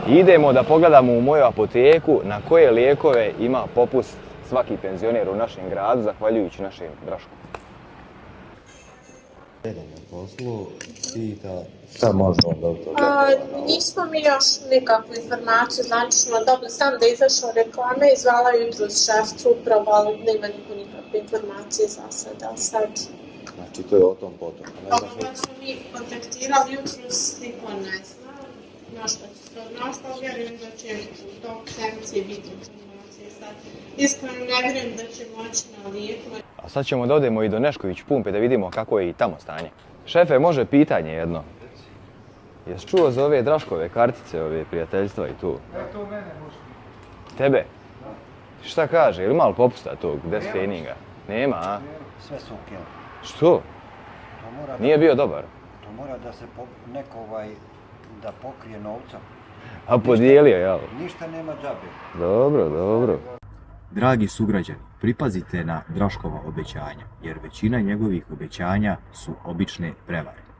Idemo da pogledamo u moju apoteku na koje lijekove ima popust svaki penzioner u našem gradu, zahvaljujući našem Drašku. Jedan na poslu pita šta može on dobiti od Nismo mi još nikakvu informaciju zvanično dobili, sam da je izašao reklame i zvala jutros šefcu upravo, ali nema niko nikakve informacije za sad. Znači to je o tom potom. Ovo smo mi kontaktirali jutros, niko ne zna. Na što će se odnosno, vjerujem da će u tog sedmice biti informacije sad. Iskreno ne vjerujem da će moći na lijekove. A sad ćemo da odemo i do Nešković pumpe da vidimo kako je i tamo stanje. Šefe, može pitanje jedno. Jesi čuo za ove Draškove kartice, ove prijateljstva i tu? To mene može. Tebe? Šta kaže, ili malo popusta tog desfeninga? Nema, a? Sve su okej. Što? Nije bio dobar? To mora da se neko da pokrije novcem. A podijelio, jel? Ništa nema džabe. Dobro, dobro. Dragi sugrađani, pripazite na Draškova obećanja, jer većina njegovih obećanja su obične prevare.